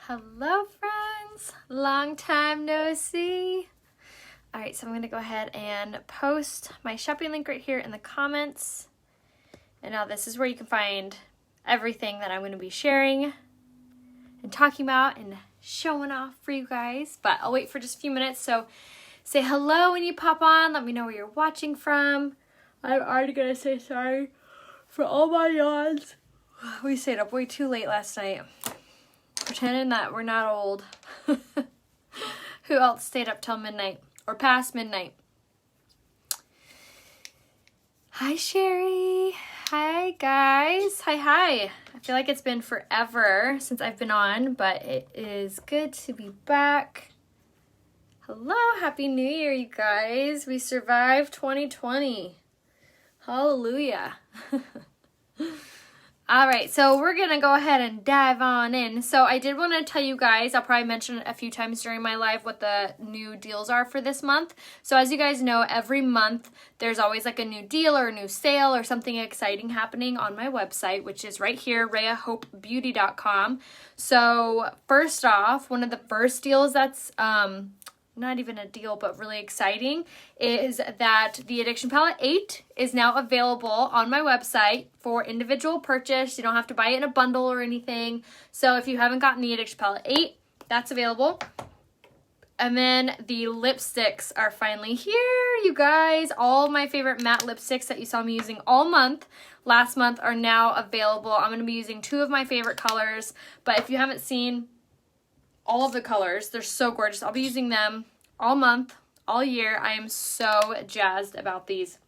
Hello friends, long time no see. All right, so I'm gonna go ahead and post my shopping link right here in the comments. And now this is where you can find everything that I'm gonna be sharing and talking about and showing off for you guys. But I'll wait for just a few minutes, so say hello when you pop on. Let me know where you're watching from. I'm already gonna say sorry for all my yawns. We stayed up way too late last night. Pretending that we're not old. Who else stayed up till midnight or past midnight? Hi, Sherry. Hi, guys. Hi. I feel like it's been forever since I've been on, but it is good to be back. Hello. Happy New Year, you guys. We survived 2020. Hallelujah. All right, so we're going to go ahead and dive on in. So I did want to tell you guys, I'll probably mention it a few times during my live, what the new deals are for this month. So as you guys know, every month there's always like a new deal or a new sale or something exciting happening on my website, which is right here, RheaHopeBeauty.com. So first off, one of the first deals that's not even a deal, but really exciting, is that the Addiction Palette 8 is now available on my website for individual purchase. You don't have to buy it in a bundle or anything. So if you haven't gotten the Addiction Palette 8, that's available. And then the lipsticks are finally here, you guys. All my favorite matte lipsticks that you saw me using all month, last month, are now available. I'm going to be using two of my favorite colors, but if you haven't seen all of the colors, they're so gorgeous. I'll be using them all month, all year. I am so jazzed about these.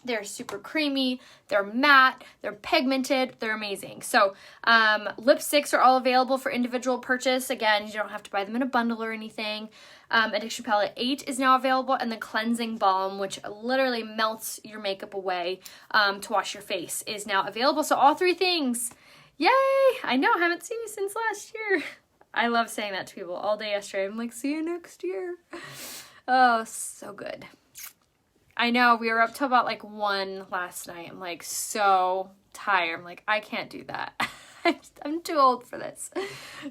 They're super creamy, they're matte, they're pigmented, they're amazing. So lipsticks are all available for individual purchase. Again, you don't have to buy them in a bundle or anything. Addiction Palette 8 is now available, and the cleansing balm, which literally melts your makeup away to wash your face, is now available. So all three things. Yay! I know, I haven't seen you since last year. I love saying that to people all day yesterday. I'm like, see you next year. Oh, so good. I know, we were up till about like 1 last night. I'm like so tired. I'm like, I can't do that. I'm too old for this.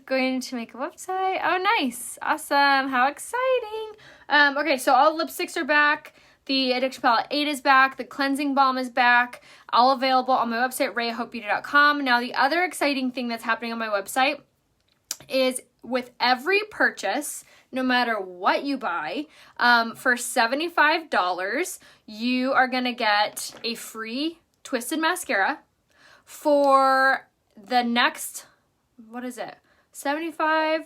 Going to make a website. Oh, nice. Awesome. How exciting. Okay, so all lipsticks are back. The Addiction Palette 8 is back. The cleansing balm is back. All available on my website, RheaHopeBeauty.com. Now, the other exciting thing that's happening on my website is with every purchase, no matter what you buy, for $75, you are going to get a free Twisted Mascara for the next, what is it, 75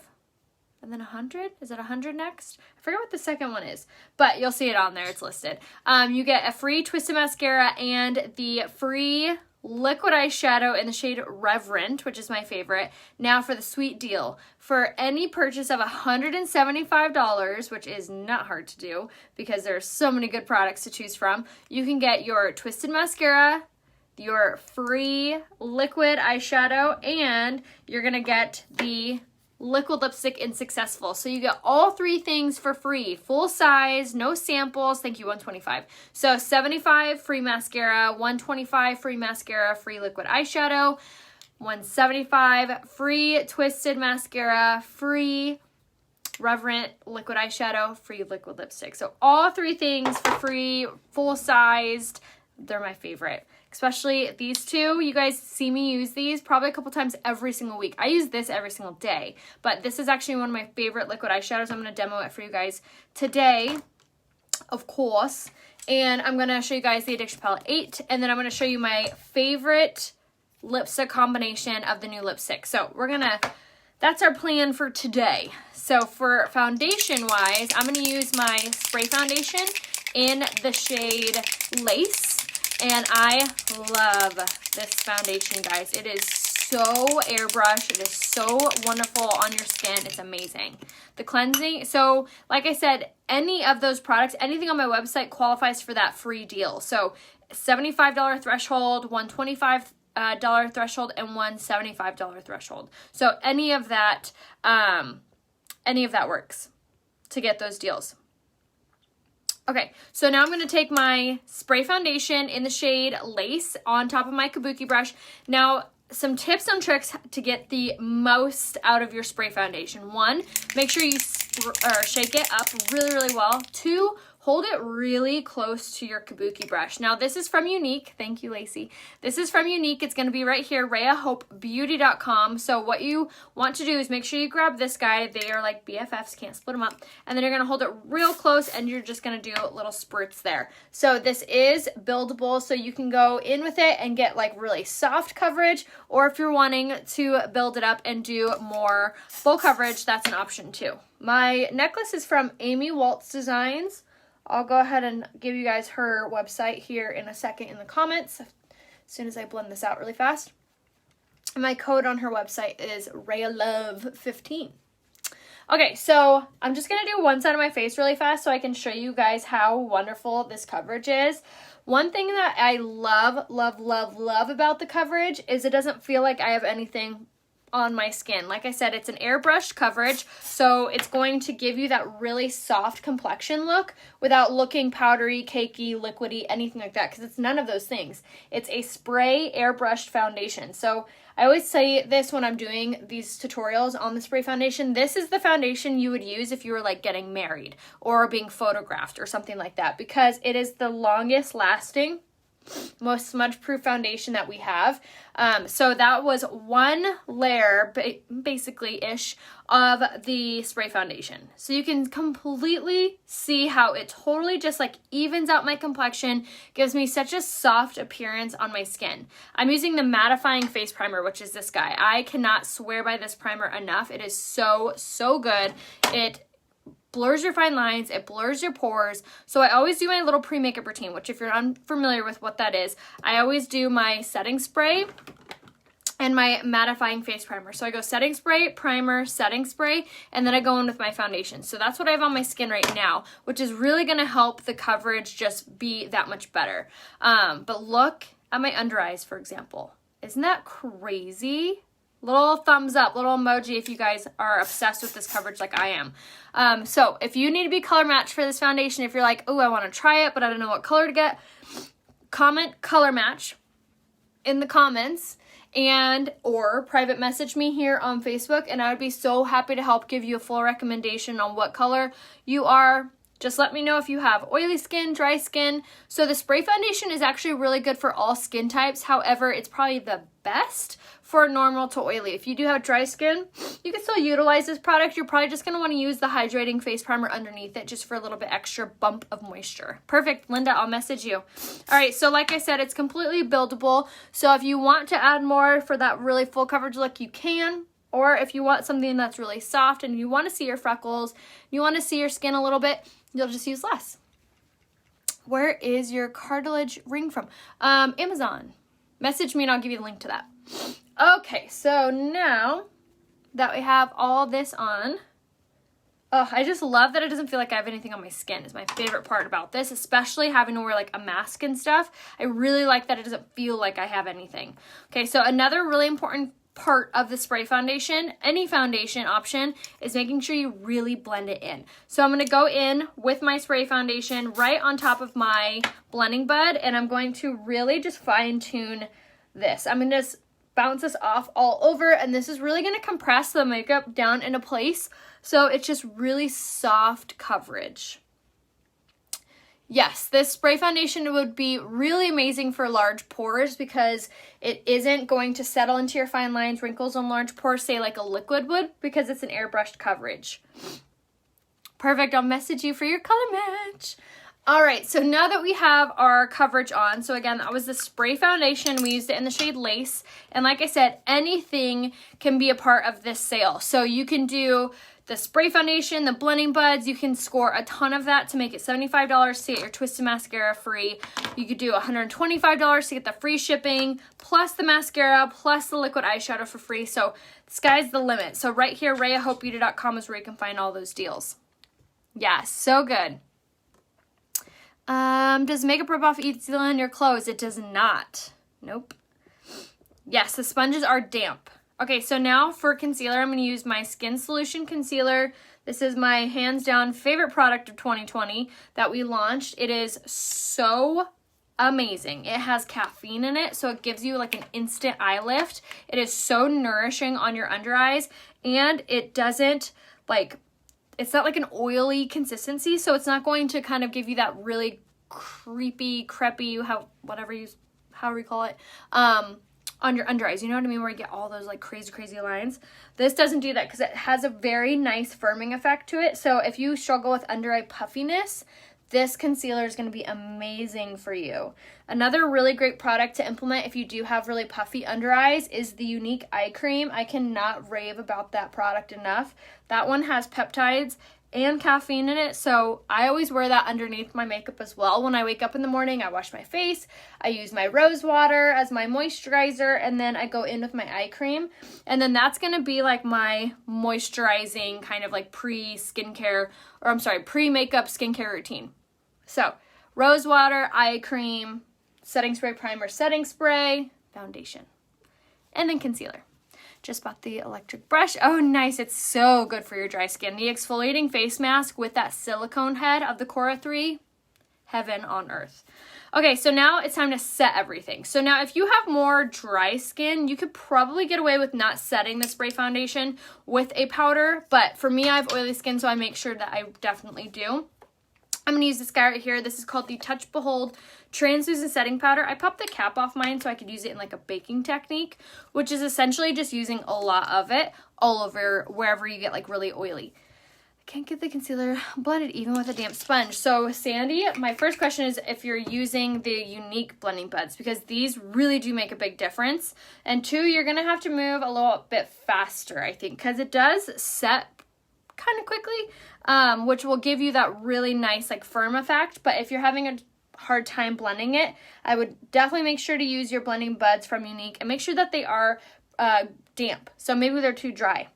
and then 100? Is it 100 next? I forget what the second one is, but you'll see it on there. It's listed. You get a free Twisted Mascara and the free liquid eyeshadow in the shade Reverent, which is my favorite. Now for the sweet deal. For any purchase of $175, which is not hard to do because there are so many good products to choose from, you can get your Twisted Mascara, your free liquid eyeshadow, and you're going to get the liquid lipstick in Successful. So you get all three things for free. Full size, no samples. Thank you, $125. So $75 free mascara, $125 free mascara, free liquid eyeshadow, $175 free Twisted Mascara, free Reverent liquid eyeshadow, free liquid lipstick. So all three things for free, full sized. They're my favorite. Especially these two. You guys see me use these probably a couple times every single week. I use this every single day, but this is actually one of my favorite liquid eyeshadows. I'm going to demo it for you guys today, of course, and I'm going to show you guys the Addiction Palette 8, and then I'm going to show you my favorite lipstick combination of the new lipstick. So that's our plan for today. So for foundation wise, I'm going to use my spray foundation in the shade Lace. And I love this foundation, guys. It is so airbrush. It is so wonderful on your skin. It's amazing. The cleansing, so like I said, any of those products, anything on my website qualifies for that free deal. So $75 threshold, $125 threshold, and $175 threshold. So any of that works to get those deals. Okay, so now I'm going to take my spray foundation in the shade Lace on top of my kabuki brush. Now, some tips and tricks to get the most out of your spray foundation. 1, make sure you shake it up really, really well. 2, hold it really close to your kabuki brush. Now, this is from Unique. Thank you, Lacey. This is from Unique. It's going to be right here, RheaHopeBeauty.com. So what you want to do is make sure you grab this guy. They are like BFFs, can't split them up. And then you're going to hold it real close, and you're just going to do little spurts there. So this is buildable, so you can go in with it and get like really soft coverage, or if you're wanting to build it up and do more full coverage, that's an option too. My necklace is from Amy Waltz Designs. I'll go ahead and give you guys her website here in a second in the comments, as soon as I blend this out really fast. And my code on her website is RheaLove15. Okay, so I'm just going to do one side of my face really fast so I can show you guys how wonderful this coverage is. One thing that I love, love, love, love about the coverage is it doesn't feel like I have anything on my skin. Like I said, it's an airbrushed coverage, so it's going to give you that really soft complexion look without looking powdery, cakey, liquidy, anything like that, because it's none of those things. It's a spray airbrushed foundation. So I always say this when I'm doing these tutorials on the spray foundation. This is the foundation you would use if you were like getting married or being photographed or something like that, because it is the longest lasting, most smudge proof foundation that we have. So that was one layer basically ish of the spray foundation. So you can completely see how it totally just like evens out my complexion, gives me such a soft appearance on my skin. I'm using the Mattifying face primer, which is this guy. I cannot swear by this primer enough. It is so, so good. It blurs your fine lines, it blurs your pores. So I always do my little pre-makeup routine, which if you're unfamiliar with what that is, I always do my setting spray and my mattifying face primer. So I go setting spray, primer, setting spray, and then I go in with my foundation. So that's what I have on my skin right now, which is really gonna help the coverage just be that much better. But look at my under eyes, for example. Isn't that crazy? Little thumbs up, little emoji if you guys are obsessed with this coverage like I am. So if you need to be color matched for this foundation, if you're like, oh, I want to try it, but I don't know what color to get, comment color match in the comments and or private message me here on Facebook, and I would be so happy to help give you a full recommendation on what color you are. Just let me know if you have oily skin, dry skin. So the spray foundation is actually really good for all skin types. However, it's probably the best for normal to oily. If you do have dry skin, you can still utilize this product. You're probably just going to want to use the hydrating face primer underneath it just for a little bit extra bump of moisture. Perfect, Linda, I'll message you. All right, so like I said, it's completely buildable. So if you want to add more for that really full coverage look, you can. Or if you want something that's really soft and you want to see your freckles, you want to see your skin a little bit, you'll just use less. Where is your cartilage ring from? Amazon. Message me and I'll give you the link to that. Okay, so now that we have all this on, oh, I just love that it doesn't feel like I have anything on my skin. Is my favorite part about this, especially having to wear like a mask and stuff. I really like that it doesn't feel like I have anything. Okay, so another really important part of the spray foundation, any foundation option, is making sure you really blend it in. So I'm going to go in with my spray foundation right on top of my blending bud, and I'm going to really just fine tune this. I'm going to just bounce this off all over, and this is really going to compress the makeup down into place, so it's just really soft coverage. Yes, this spray foundation would be really amazing for large pores because it isn't going to settle into your fine lines, wrinkles on large pores, say like a liquid would, because it's an airbrushed coverage. Perfect, I'll message you for your color match. All right, so now that we have our coverage on, so again, that was the spray foundation. We used it in the shade Lace. And like I said, anything can be a part of this sale. So you can do the spray foundation, the blending buds, you can score a ton of that to make it $75 to get your Twisted Mascara free. You could do $125 to get the free shipping, plus the mascara, plus the liquid eyeshadow for free. So the sky's the limit. So right here, RheaHopeBeauty.com is where you can find all those deals. Yeah, so good. Does makeup rub off easily on your clothes? It does not. Nope. Yes, the sponges are damp. Okay, so now for concealer, I'm going to use my Skin Solution Concealer. This is my hands down favorite product of 2020 that we launched. It is so amazing. It has caffeine in it, so it gives you like an instant eye lift. It is so nourishing on your under eyes, and it doesn't like, it's not like an oily consistency, so it's not going to kind of give you that really creepy, crepey, however you call it, on your under eyes. You know what I mean? Where you get all those like crazy lines. This doesn't do that because it has a very nice firming effect to it. So if you struggle with under eye puffiness, this concealer is going to be amazing for you. Another really great product to implement if you do have really puffy under eyes is the Unique Eye Cream. I cannot rave about that product enough. That one has peptides and caffeine in it, so I always wear that underneath my makeup as well. When I wake up in the morning, I wash my face, I use my rose water as my moisturizer, and then I go in with my eye cream, and then that's going to be like my moisturizing kind of like pre-makeup skincare routine. So, rose water, eye cream, setting spray, primer, setting spray, foundation, and then concealer. Just bought the electric brush. Oh, nice. It's so good for your dry skin. The exfoliating face mask with that silicone head of the Cora 3, heaven on earth. Okay, so now it's time to set everything. So now if you have more dry skin, you could probably get away with not setting the spray foundation with a powder. But for me, I have oily skin, so I make sure that I definitely do. I'm going to use this guy right here. This is called the Touch Behold Translucent Setting Powder. I popped the cap off mine so I could use it in like a baking technique, which is essentially just using a lot of it all over wherever you get like really oily. I can't get the concealer blended even with a damp sponge. So Sandy, my first question is if you're using the Unique blending buds, because these really do make a big difference. And two, you're going to have to move a little bit faster, I think, because it does set kind of quickly, which will give you that really nice like firm effect. But if you're having a hard time blending it, I would definitely make sure to use your blending buds from Unique and make sure that they are damp. So maybe they're too dry.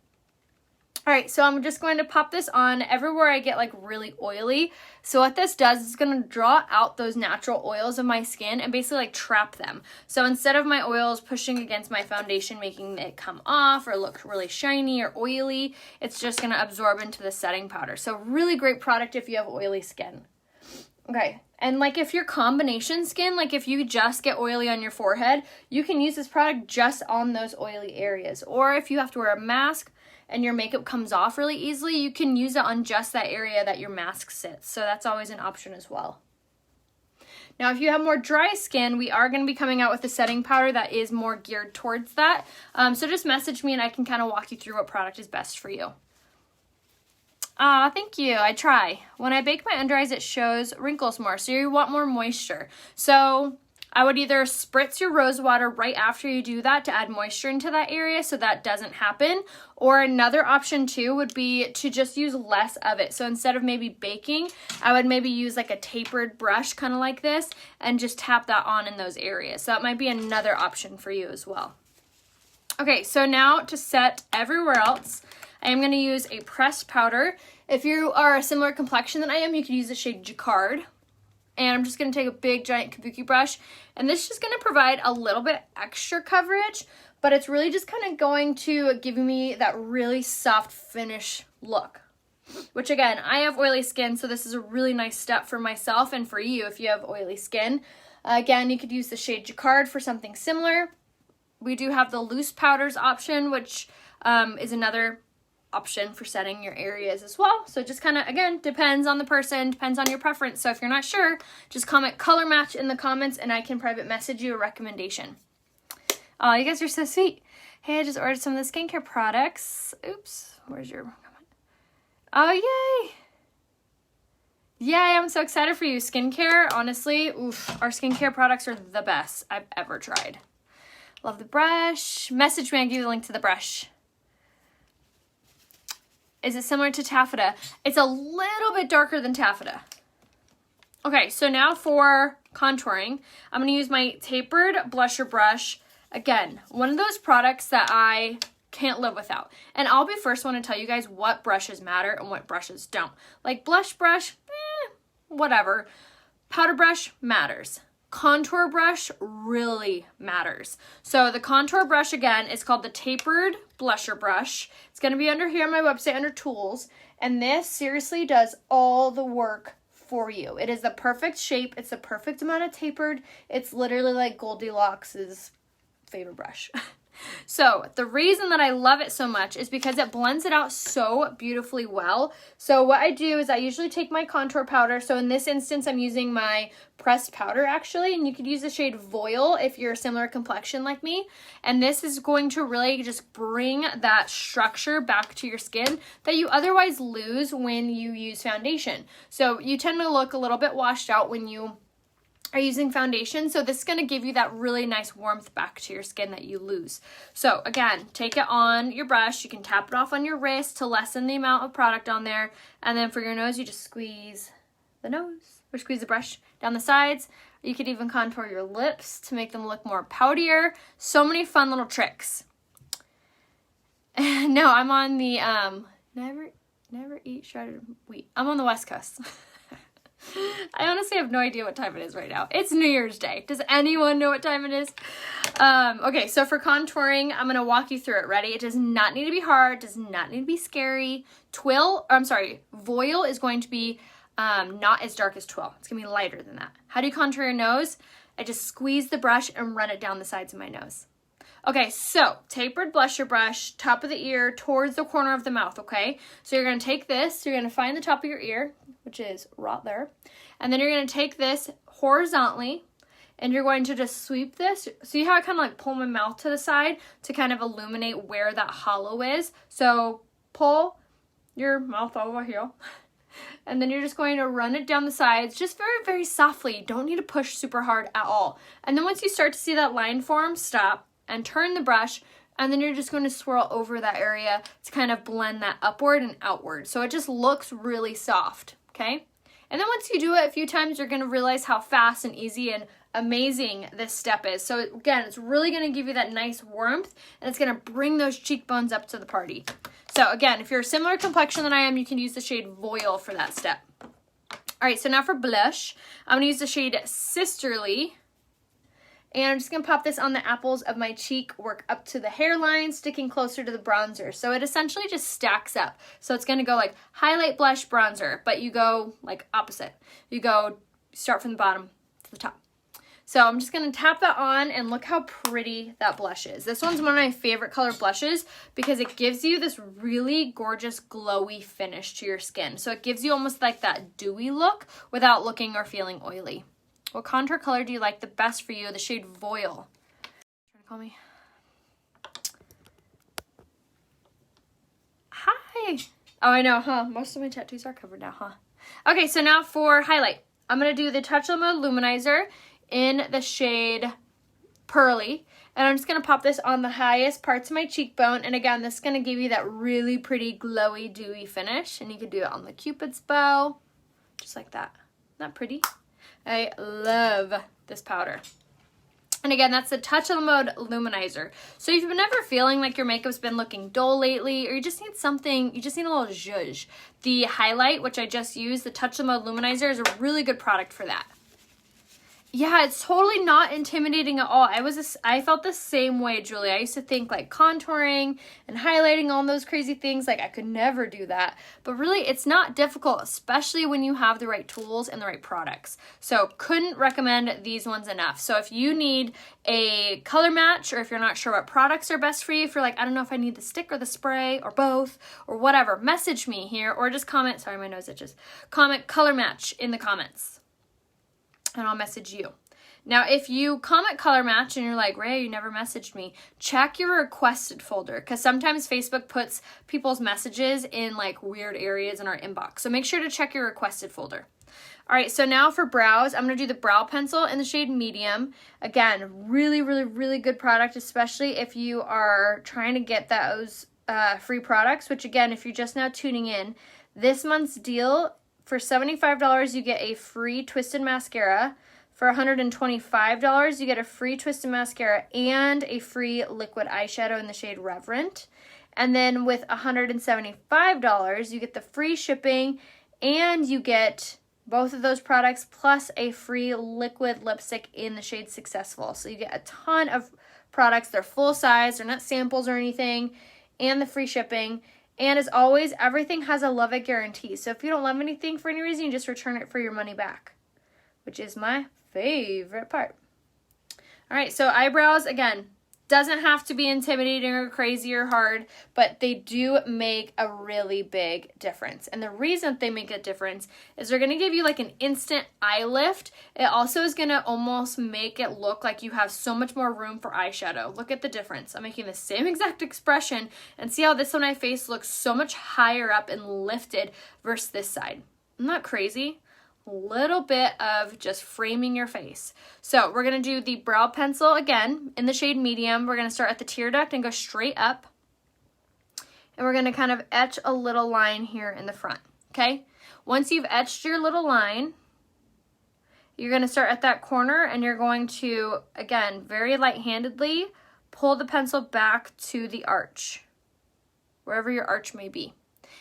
All right, so I'm just going to pop this on everywhere I get like really oily. So what this does is going to draw out those natural oils of my skin and basically like trap them. So instead of my oils pushing against my foundation, making it come off or look really shiny or oily, it's just going to absorb into the setting powder. So really great product if you have oily skin. Okay, and like if you're combination skin, like if you just get oily on your forehead, you can use this product just on those oily areas. Or if you have to wear a mask and your makeup comes off really easily, you can use it on just that area that your mask sits. So that's always an option as well. Now, if you have more dry skin, we are going to be coming out with a setting powder that is more geared towards that. So just message me and I can kind of walk you through what product is best for you. Thank you. I try. When I bake my under eyes, it shows wrinkles more. So you want more moisture. So I would either spritz your rose water right after you do that to add moisture into that area so that doesn't happen. Or another option too would be to just use less of it. So instead of maybe baking, I would maybe use like a tapered brush kind of like this and just tap that on in those areas. So that might be another option for you as well. Okay, so now to set everywhere else, I am going to use a pressed powder. If you are a similar complexion than I am, you could use the shade Jacquard. And I'm just going to take a big giant kabuki brush. And this is just going to provide a little bit extra coverage, but it's really just kind of going to give me that really soft finish look. Which again, I have oily skin, so this is a really nice step for myself and for you if you have oily skin. Again, you could use the shade Jacquard for something similar. We do have the loose powders option, which is another option for setting your areas as well. So it just kind of, again, depends on the person, depends on your preference. So if you're not sure, just comment color match in the comments and I can private message you a recommendation. Oh, you guys are so sweet. Hey, I just ordered some of the skincare products. Oops, where's your comment? Oh, yay. Yay, I'm so excited for you. Skincare, honestly, oof, our skincare products are the best I've ever tried. Love the brush. Message me, I'll give you the link to the brush. Is it similar to taffeta? It's a little bit darker than taffeta. Okay, so now for contouring, I'm going to use my Tapered Blusher brush. Again, one of those products that I can't live without. And I'll be first one to tell you guys what brushes matter and what brushes don't. Like blush brush, whatever. Powder brush matters. Contour brush really matters. So the contour brush, again, is called the Tapered Blusher brush. It's going to be under here on my website under tools. And this seriously does all the work for you. It is the perfect shape. It's the perfect amount of tapered. It's literally like Goldilocks' favorite brush. So the reason that I love it so much is because it blends it out so beautifully well. So what I do is I usually take my contour powder. So in this instance, I'm using my pressed powder actually, and you could use the shade Voile if you're a similar complexion like me. And this is going to really just bring that structure back to your skin that you otherwise lose when you use foundation. So you tend to look a little bit washed out when you are using foundation, so this is going to give you that really nice warmth back to your skin that you lose. So again, take it on your brush. You can tap it off on your wrist to lessen the amount of product on there, and then for your nose, you just squeeze the nose or squeeze the brush down the sides. You could even contour your lips to make them look more poutier. So many fun little tricks. No, I'm on the never eat shredded wheat. I'm on the West Coast. I honestly have no idea what time it is right now. It's New Year's Day. Does anyone know what time it is? Okay, so for contouring, I'm going to walk you through it. Ready? It does not need to be hard. Does not need to be scary. Voile is going to be not as dark as Twill. It's going to be lighter than that. How do you contour your nose? I just squeeze the brush and run it down the sides of my nose. Okay, so tapered blusher brush, top of the ear towards the corner of the mouth, okay? So you're going to take this, you're going to find the top of your ear, which is right there, and then you're going to take this horizontally, and you're going to just sweep this. See how I kind of like pull my mouth to the side to kind of illuminate where that hollow is? So pull your mouth over here, and then you're just going to run it down the sides just very, very softly. You don't need to push super hard at all. And then once you start to see that line form, stop and turn the brush, and then you're just going to swirl over that area to kind of blend that upward and outward. So it just looks really soft, okay? And then once you do it a few times, you're going to realize how fast and easy and amazing this step is. So again, it's really going to give you that nice warmth, and it's going to bring those cheekbones up to the party. So again, if you're a similar complexion than I am, you can use the shade Voile for that step. All right, so now for blush, I'm going to use the shade Sisterly. And I'm just going to pop this on the apples of my cheek, work up to the hairline, sticking closer to the bronzer. So it essentially just stacks up. So it's going to go like highlight, blush, bronzer, but you go like opposite. You start from the bottom to the top. So I'm just going to tap that on, and look how pretty that blush is. This one's one of my favorite color blushes because it gives you this really gorgeous glowy finish to your skin. So it gives you almost like that dewy look without looking or feeling oily. What contour color do you like the best for you? The shade Voile. Trying to call me. Hi. Oh, I know, huh? Most of my tattoos are covered now, huh? Okay, so now for highlight. I'm going to do the Touch of the Mode Luminizer in the shade Pearly. And I'm just going to pop this on the highest parts of my cheekbone. And again, this is going to give you that really pretty, glowy, dewy finish. And you can do it on the Cupid's bow. Just like that. Isn't that pretty? I love this powder. And again, that's the Touch of the Mode Luminizer. So if you've been ever feeling like your makeup's been looking dull lately, or you just need something, you just need a little zhuzh, the highlight, which I just used, the Touch of the Mode Luminizer, is a really good product for that. Yeah, it's totally not intimidating at all. I felt the same way, Julie. I used to think like contouring and highlighting, all those crazy things, like I could never do that. But really, it's not difficult, especially when you have the right tools and the right products. So couldn't recommend these ones enough. So if you need a color match, or if you're not sure what products are best for you, if you're like, I don't know if I need the stick or the spray or both or whatever, message me here or just comment, sorry, my nose itches, comment color match in the comments. And I'll message you. Now, if you comment color match and you're like, Ray, you never messaged me, check your requested folder, because sometimes Facebook puts people's messages in like weird areas in our inbox. So make sure to check your requested folder. All right, so now for brows, I'm going to do the brow pencil in the shade Medium. Again, really, really, really good product, especially if you are trying to get those free products, which again, if you're just now tuning in, this month's deal, for $75, you get a free twisted mascara. For $125, you get a free twisted mascara and a free liquid eyeshadow in the shade Reverent. And then with $175, you get the free shipping, and you get both of those products plus a free liquid lipstick in the shade Successful. So you get a ton of products. They're full size. They're not samples or anything. And the free shipping. And as always, everything has a love it guarantee. So if you don't love anything for any reason, you just return it for your money back, which is my favorite part. All right, so eyebrows, again, doesn't have to be intimidating or crazy or hard, but they do make a really big difference. And the reason they make a difference is they're going to give you like an instant eye lift. It also is going to almost make it look like you have so much more room for eyeshadow. Look at the difference. I'm making the same exact expression, and see how this on my face looks so much higher up and lifted versus this side. Isn't that crazy? A little bit of just framing your face. So we're going to do the brow pencil again in the shade medium. We're going to start at the tear duct and go straight up. And we're going to kind of etch a little line here in the front, okay? Once you've etched your little line, you're going to start at that corner and you're going to, again, very light-handedly pull the pencil back to the arch, wherever your arch may be.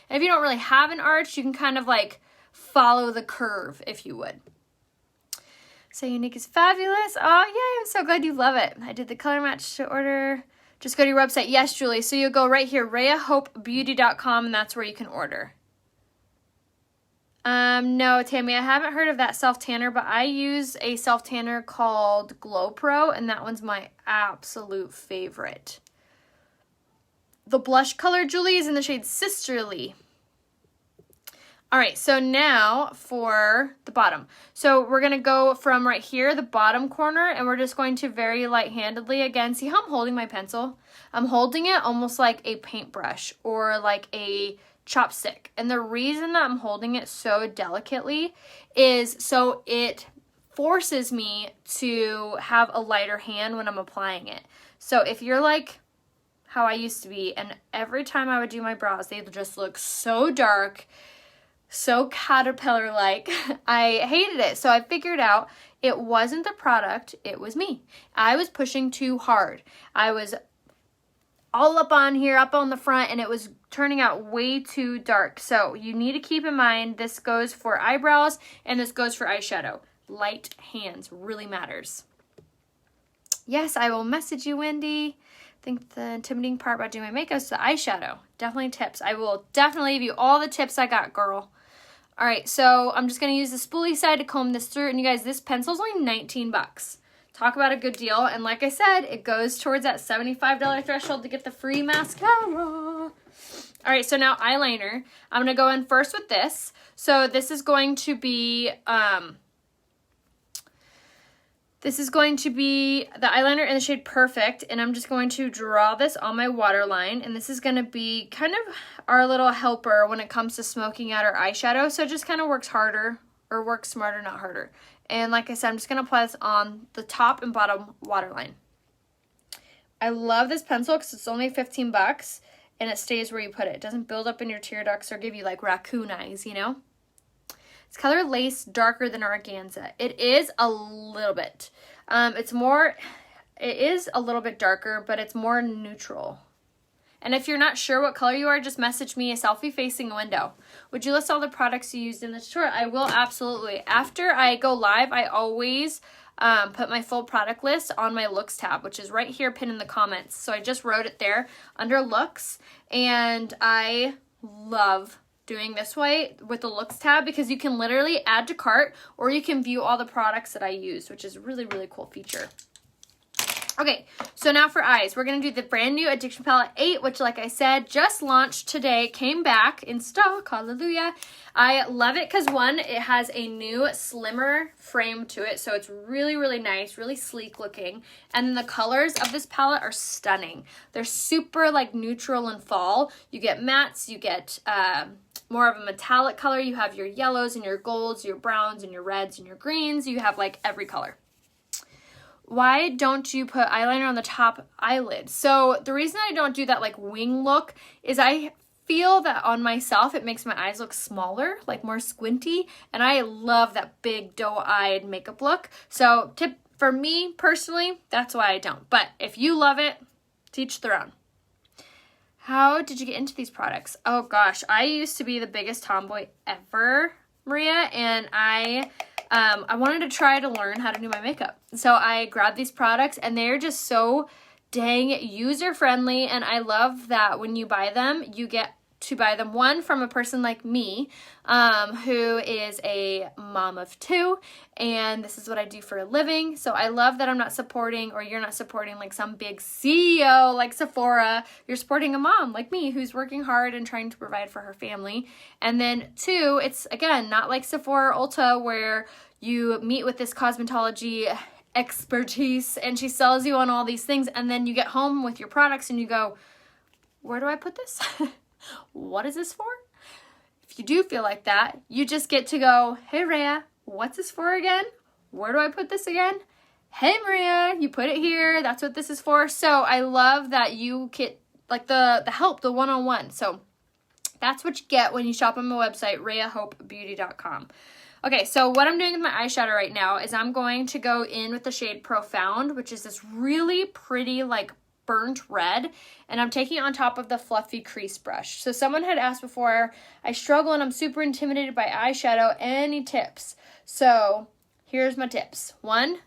And if you don't really have an arch, you can kind of like follow the curve, if you would. So unique is fabulous. Oh, yeah, I'm so glad you love it. I did the color match to order. Just go to your website. Yes, Julie. So you'll go right here, RheaHopeBeauty.com, and that's where you can order. No, Tammy, I haven't heard of that self-tanner, but I use a self-tanner called Glow Pro, and that one's my absolute favorite. The blush color, Julie, is in the shade Sisterly. All right, so now for the bottom. So we're going to go from right here, the bottom corner, and we're just going to very light-handedly, again, see how I'm holding my pencil? I'm holding it almost like a paintbrush or like a chopstick. And the reason that I'm holding it so delicately is so it forces me to have a lighter hand when I'm applying it. So if you're like how I used to be, and every time I would do my brows, they would just look so dark, so caterpillar-like. I hated it. So I figured out it wasn't the product, it was me. I was pushing too hard. I was all up on here, up on the front, and it was turning out way too dark. So you need to keep in mind this goes for eyebrows and this goes for eyeshadow. Light hands really matters. Yes, I will message you, Wendy. I think the intimidating part about doing my makeup is the eyeshadow. Definitely tips. I will definitely give you all the tips I got, girl. All right, so I'm just going to use the spoolie side to comb this through. And you guys, this pencil is only 19 bucks. Talk about a good deal. And like I said, it goes towards that $75 threshold to get the free mascara. All right, so now eyeliner. I'm going to go in first with this. So this is going to be the eyeliner in the shade Perfect, and I'm just going to draw this on my waterline, and this is going to be kind of our little helper when it comes to smoking out our eyeshadow, so it just kind of works harder, or works smarter, not harder. And like I said, I'm just going to apply this on the top and bottom waterline. I love this pencil because it's only 15 bucks, and it stays where you put it. It doesn't build up in your tear ducts or give you like raccoon eyes, you know? It's color lace, darker than organza. It is a little bit. It is a little bit darker, but it's more neutral. And if you're not sure what color you are, just message me a selfie facing a window. Would you list all the products you used in the tutorial? I will, absolutely. After I go live, I always put my full product list on my looks tab, which is right here pinned in the comments. So I just wrote it there under looks, and I love doing this way with the looks tab because you can literally add to cart or you can view all the products that I use, which is a really, really cool feature. Okay, so now for eyes, we're going to do the brand new Addiction Palette 8, which like I said, just launched today, came back in stock, hallelujah. I love it because one, it has a new slimmer frame to it, so it's really, really nice, really sleek looking. And then the colors of this palette are stunning. They're super like neutral and fall. You get mattes, you get more of a metallic color, you have your yellows and your golds, your browns and your reds and your greens, you have like every color. Why don't you put eyeliner on the top eyelid? So the reason I don't do that like wing look is I feel that on myself it makes my eyes look smaller, like more squinty, and I love that big doe-eyed makeup look. So tip for me personally, that's why I don't. But if you love it, to each their own. How did you get into these products? Oh gosh, I used to be the biggest tomboy ever, Maria, and I wanted to try to learn how to do my makeup. So I grabbed these products and they're just so dang user-friendly, and I love that when you buy them, you get to buy them. One, from a person like me, who is a mom of 2, and this is what I do for a living. So I love that I'm not supporting, or you're not supporting like some big CEO like Sephora. You're supporting a mom like me who's working hard and trying to provide for her family. And then 2, it's again not like Sephora or Ulta where you meet with this cosmetology expertise and she sells you on all these things, and then you get home with your products and you go, where do I put this? What is this for? If you do feel like that, you just get to go, hey Rhea, what's this for again? Where do I put this again? Hey Maria, you put it here. That's what this is for. So I love that you get like the help, the one-on-one. So that's what you get when you shop on my website, rheahopebeauty.com. Okay, so what I'm doing with my eyeshadow right now is I'm going to go in with the shade Profound, which is this really pretty like burnt red, and I'm taking it on top of the fluffy crease brush. So someone had asked before, I struggle and I'm super intimidated by eyeshadow. Any tips? So here's my tips. 1,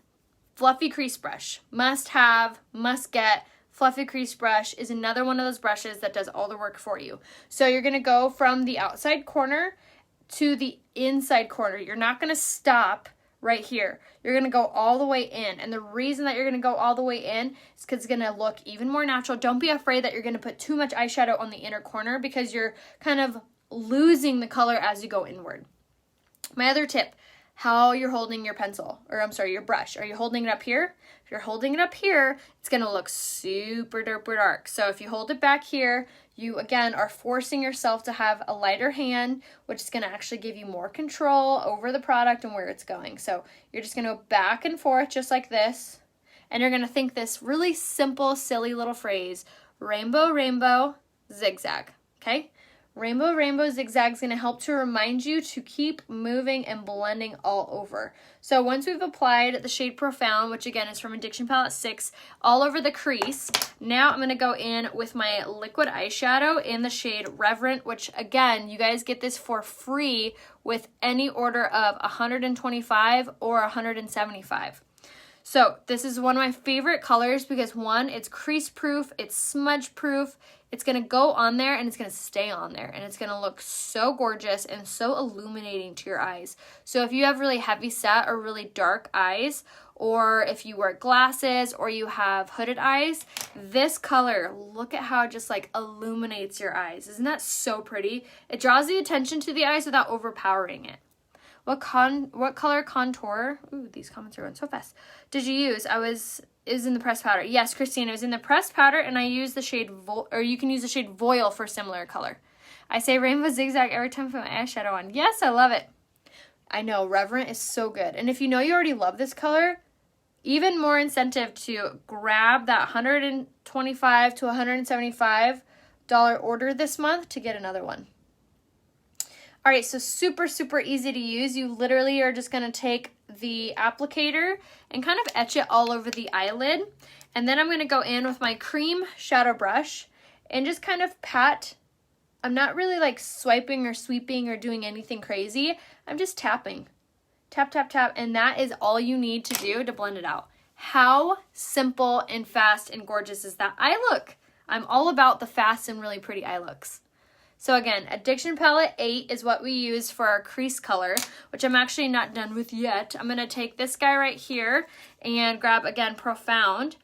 fluffy crease brush. Must have, must get. Fluffy crease brush is another one of those brushes that does all the work for you. So you're going to go from the outside corner to the inside corner. You're not going to stop right here. You're going to go all the way in. And the reason that you're going to go all the way in is because it's going to look even more natural. Don't be afraid that you're going to put too much eyeshadow on the inner corner because you're kind of losing the color as you go inward. My other tip, how you're holding your pencil, or I'm sorry, your brush. Are you holding it up here? If you're holding it up here, it's going to look super duper dark. So if you hold it back here, you again are forcing yourself to have a lighter hand, which is going to actually give you more control over the product and where it's going. So you're just going to go back and forth just like this, and you're going to think this really simple, silly little phrase, rainbow, rainbow, zigzag, okay? Rainbow, rainbow, zigzag is going to help to remind you to keep moving and blending all over. So once we've applied the shade Profound, which again is from Addiction Palette 6, all over the crease, now I'm going to go in with my liquid eyeshadow in the shade Reverent, which again, you guys get this for free with any order of $125 or $175. So this is one of my favorite colors because 1, it's crease proof, it's smudge proof, it's going to go on there and it's going to stay on there, and it's going to look so gorgeous and so illuminating to your eyes. So if you have really heavy set or really dark eyes, or if you wear glasses or you have hooded eyes, this color, look at how it just like illuminates your eyes. Isn't that so pretty? It draws the attention to the eyes without overpowering it. What color contour, ooh, these comments are going so fast, did you use? It was in the pressed powder. Yes, Christine, it was in the pressed powder, and I used the shade, or you can use the shade Voil for similar color. I say rainbow zigzag every time I put my eyeshadow on. Yes, I love it. I know, Reverent is so good. And if you know you already love this color, even more incentive to grab that $125 to $175 order this month to get another one. All right, so super, super easy to use. You literally are just going to take the applicator and kind of etch it all over the eyelid. And then I'm going to go in with my cream shadow brush and just kind of pat. I'm not really like swiping or sweeping or doing anything crazy. I'm just tapping. Tap, tap, tap. And that is all you need to do to blend it out. How simple and fast and gorgeous is that eye look? I'm all about the fast and really pretty eye looks. So again, Addiction Palette 8 is what we use for our crease color, which I'm actually not done with yet. I'm going to take this guy right here and grab, again, Profound,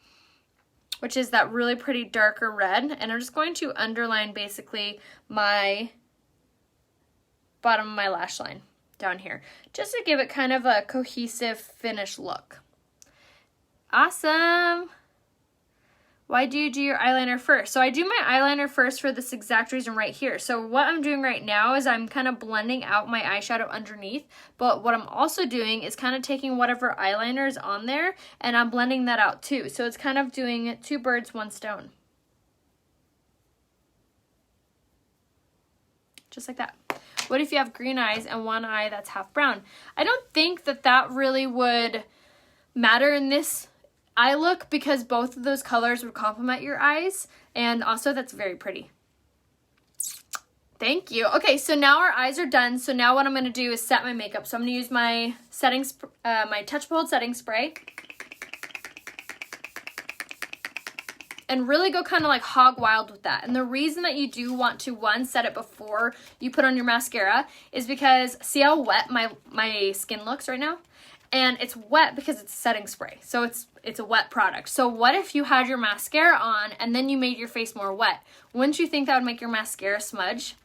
which is that really pretty darker red. And I'm just going to underline basically my bottom of my lash line down here, just to give it kind of a cohesive finish look. Awesome! Why do you do your eyeliner first? So I do my eyeliner first for this exact reason right here. So what I'm doing right now is I'm kind of blending out my eyeshadow underneath, but what I'm also doing is kind of taking whatever eyeliner is on there and I'm blending that out too. So it's kind of doing 2 birds, 1 stone. Just like that. What if you have green eyes and one eye that's half brown? I don't think that that really would matter in this eye look because both of those colors would complement your eyes, and also that's very pretty. Thank you. Okay, so now our eyes are done. So now what I'm going to do is set my makeup. So I'm going to use my my Touch Hold setting spray. and really go kind of like hog wild with that. And the reason that you do want to, one, set it before you put on your mascara is because see how wet my skin looks right now? And it's wet because it's setting spray. So it's a wet product. So what if you had your mascara on and then you made your face more wet? Wouldn't you think that would make your mascara smudge?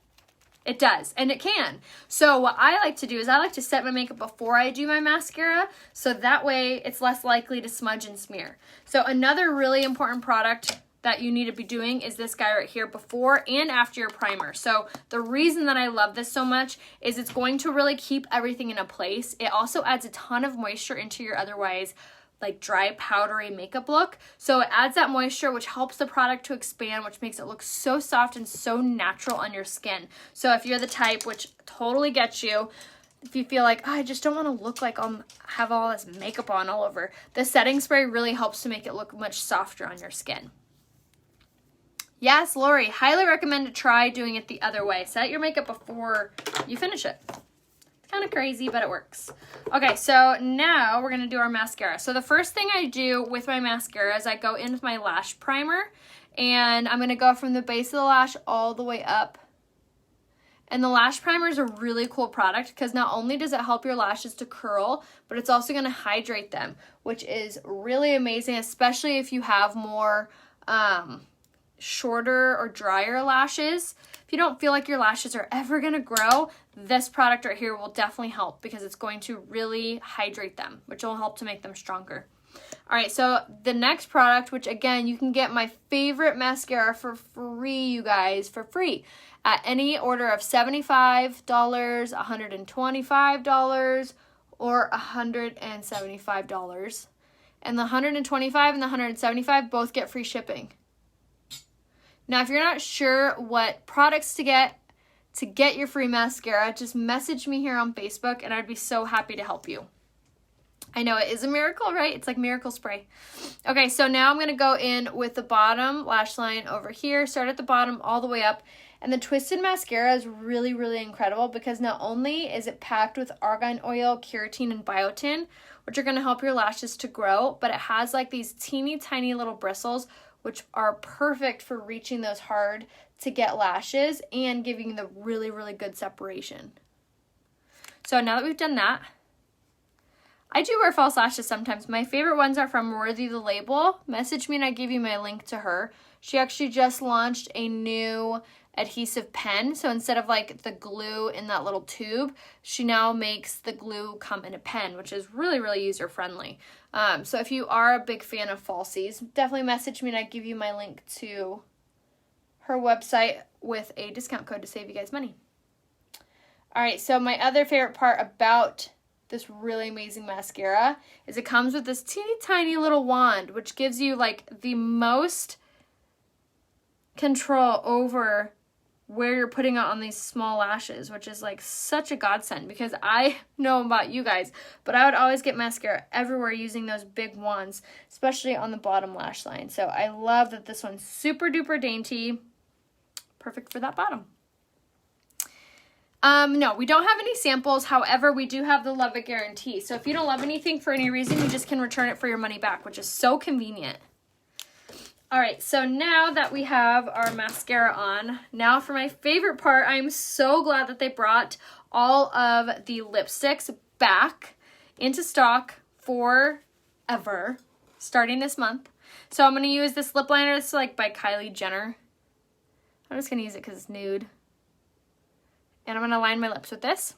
It does, and it can. So what I like to do is I like to set my makeup before I do my mascara, so that way it's less likely to smudge and smear. So another really important product that you need to be doing is this guy right here, before and after your primer. So the reason that I love this so much is it's going to really keep everything in a place. It also adds a ton of moisture into your otherwise like dry, powdery makeup look. So it adds that moisture, which helps the product to expand, which makes it look so soft and so natural on your skin. So if you're the type, which totally gets you, if you feel like, oh, I just don't want to look like have all this makeup on all over, the setting spray really helps to make it look much softer on your skin. Yes, Lori, highly recommend to try doing it the other way. Set your makeup before you finish it. Kind of crazy, but it works. Okay, so now we're going to do our mascara. So the first thing I do with my mascara is I go in with my lash primer, and I'm going to go from the base of the lash all the way up. And the lash primer is a really cool product because not only does it help your lashes to curl, but it's also going to hydrate them, which is really amazing, especially if you have more shorter or drier lashes. If you don't feel like your lashes are ever going to grow, this product right here will definitely help because it's going to really hydrate them, which will help to make them stronger. All right, so the next product, which again, you can get my favorite mascara for free, you guys, for free at any order of $75, $125, or $175. And the $125 and the $175 both get free shipping. Now, if you're not sure what products to get your free mascara, just message me here on Facebook and I'd be so happy to help you. I know it is a miracle, right? It's like miracle spray. Okay, so now I'm going to go in with the bottom lash line over here, start at the bottom all the way up. And the Twisted Mascara is really, really incredible because not only is it packed with argan oil, keratin, and biotin, which are going to help your lashes to grow, but it has like these teeny tiny little bristles, which are perfect for reaching those hard to get lashes and giving the really, really good separation. So now that we've done that, I do wear false lashes sometimes. My favorite ones are from Worthy the Label. Message me and I give you my link to her. She actually just launched a new adhesive pen. So instead of like the glue in that little tube, she now makes the glue come in a pen, which is really, really user friendly. So if you are a big fan of falsies, definitely message me and I give you my link to her website with a discount code to save you guys money. All right, so my other favorite part about this really amazing mascara is it comes with this teeny tiny little wand, which gives you like the most control over where you're putting it on these small lashes, which is like such a godsend because I know about you guys, but I would always get mascara everywhere using those big wands, especially on the bottom lash line. So I love that this one's super duper dainty, perfect for that bottom. No, we don't have any samples. However, we do have the Love It Guarantee. So if you don't love anything for any reason, you just can return it for your money back, which is so convenient. All right, so now that we have our mascara on, now for my favorite part, I'm so glad that they brought all of the lipsticks back into stock forever, starting this month. So I'm going to use this lip liner. This is like by Kylie Jenner. I'm just going to use it because it's nude. And I'm going to line my lips with this.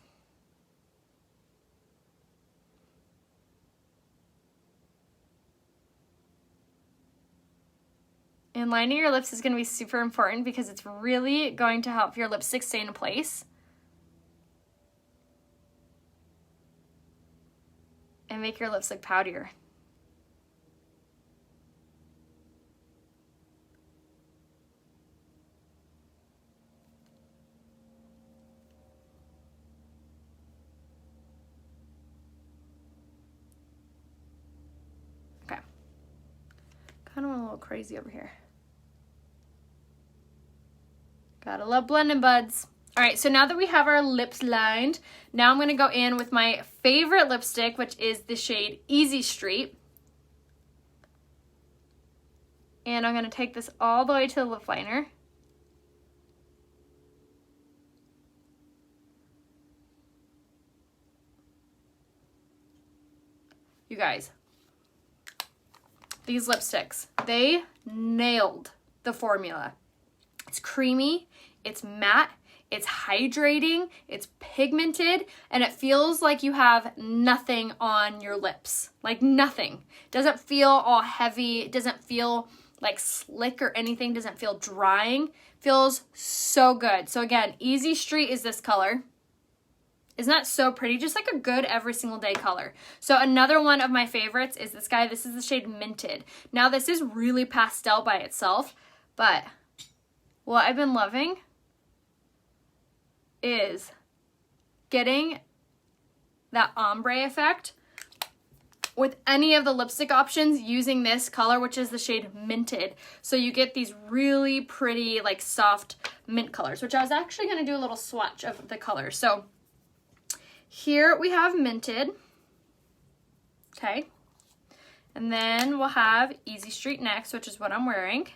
And lining your lips is going to be super important because it's really going to help your lipstick stay in place. And make your lips look powderier. Okay. Kind of went a little crazy over here. Gotta love blending, buds. All right, so now that we have our lips lined, now I'm gonna go in with my favorite lipstick, which is the shade Easy Street. And I'm going to take this all the way to the lip liner. You guys, these lipsticks, they nailed the formula. It's creamy, it's matte, it's hydrating, it's pigmented, and it feels like you have nothing on your lips. Like nothing. It doesn't feel all heavy. It doesn't feel like slick or anything. It doesn't feel drying. It feels so good. So again, Easy Street is this color. Isn't that so pretty? Just like a good every single day color. So another one of my favorites is this guy. This is the shade Minted. Now this is really pastel by itself, but what I've been loving is getting that ombre effect with any of the lipstick options using this color, which is the shade Minted. So you get these really pretty, like soft mint colors, which I was actually going to do a little swatch of the colors. So here we have Minted, okay, and then we'll have Easy Street next, which is what I'm wearing.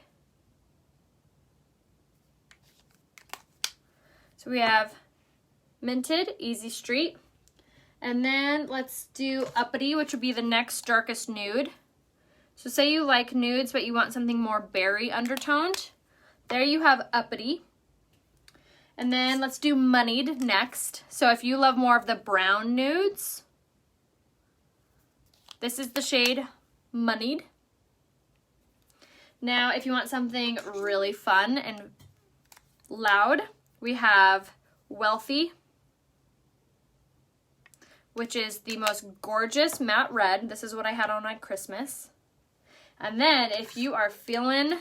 So we have Minted, Easy Street, and then let's do Uppity, which would be the next darkest nude. So say you like nudes, but you want something more berry undertoned. There you have Uppity. And then let's do Moneyed next. So if you love more of the brown nudes, this is the shade Moneyed. Now, if you want something really fun and loud, we have Wealthy, which is the most gorgeous matte red. This is what I had on at Christmas. And then if you are feeling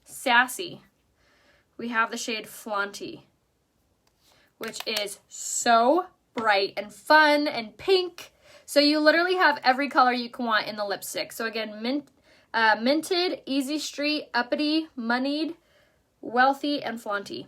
sassy, we have the shade Flaunty, which is so bright and fun and pink. So you literally have every color you can want in the lipstick. So again, Minted, Easy Street, Uppity, Moneyed, Wealthy, and Flaunty.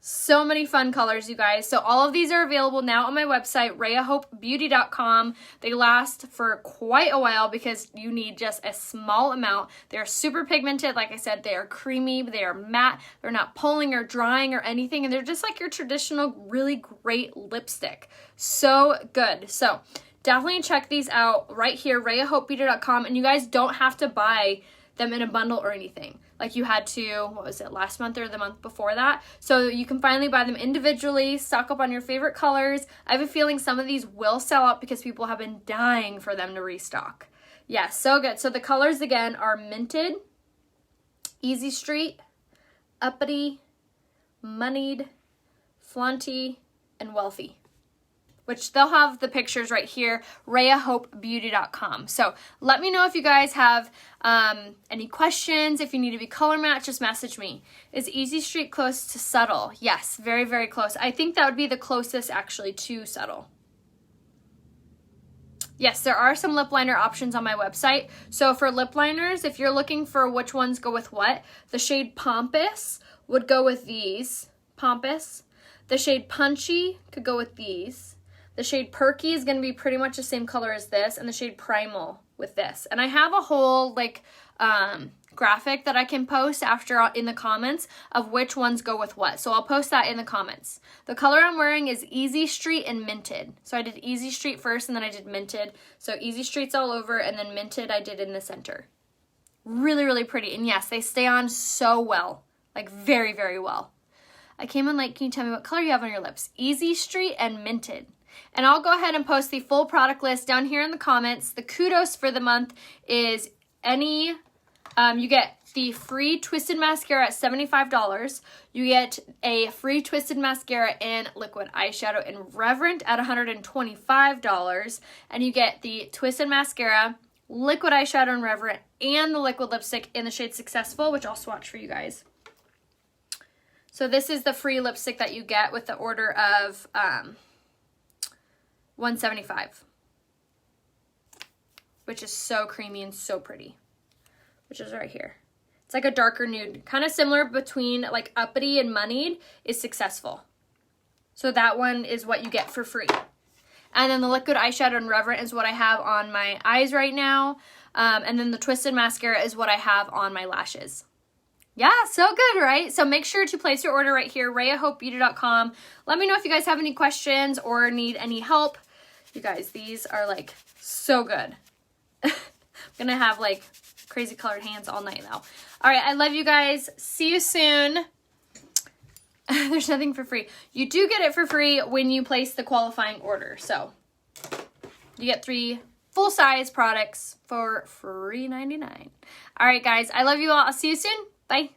So many fun colors, you guys. So all of these are available now on my website, RheaHopeBeauty.com. They last for quite a while because you need just a small amount. They're super pigmented. Like I said, they are creamy, they are matte. They're not pulling or drying or anything. And they're just like your traditional, really great lipstick. So good. So definitely check these out right here, RheaHopeBeauty.com. And you guys don't have to buy them in a bundle or anything like you had to, what was it, last month or the month before that. So you can finally buy them individually, stock up on your favorite colors. I have a feeling some of these will sell out because people have been dying for them to restock. Yeah, so good. So the colors again are Minted, Easy Street, Uppity, Moneyed, Flaunty, and Wealthy, which they'll have the pictures right here, RheaHopeBeauty.com. So let me know if you guys have any questions. If you need to be color matched, just message me. Is Easy Street close to Subtle? Yes, very, very close. I think that would be the closest actually to Subtle. Yes, there are some lip liner options on my website. So for lip liners, if you're looking for which ones go with what, the shade Pompous would go with these. Pompous. The shade Punchy could go with these. The shade Perky is going to be pretty much the same color as this, and the shade Primal with this. And I have a whole like graphic that I can post after in the comments of which ones go with what. So I'll post that in the comments. The color I'm wearing is Easy Street and Minted. So I did Easy Street first and then I did Minted. So Easy Street's all over and then Minted I did in the center. Really, really pretty. And yes, they stay on so well. Like very, very well. I came in like, can you tell me what color you have on your lips? Easy Street and Minted. And I'll go ahead and post the full product list down here in the comments. The kudos for the month is you get the free Twisted Mascara at $75. You get a free Twisted Mascara and liquid eyeshadow in Reverent at $125. And you get the Twisted Mascara, liquid eyeshadow in Reverent, and the liquid lipstick in the shade Successful, which I'll swatch for you guys. So this is the free lipstick that you get with the order of $175, which is so creamy and so pretty, which is right here. It's like a darker nude, kind of similar between like Uppity and Moneyed is Successful. So that one is what you get for free. And then the liquid eyeshadow in Reverent is what I have on my eyes right now. And then the Twisted mascara is what I have on my lashes. Yeah, so good, right? So make sure to place your order right here, rayahopebeauty.com. Let me know if you guys have any questions or need any help. You guys, these are like so good. I'm gonna have like crazy colored hands all night though. All right, I love you guys. See you soon. There's nothing for free. You do get it for free when you place the qualifying order. So you get 3 full-size products for free $99. All right, guys, I love you all. I'll see you soon. Bye.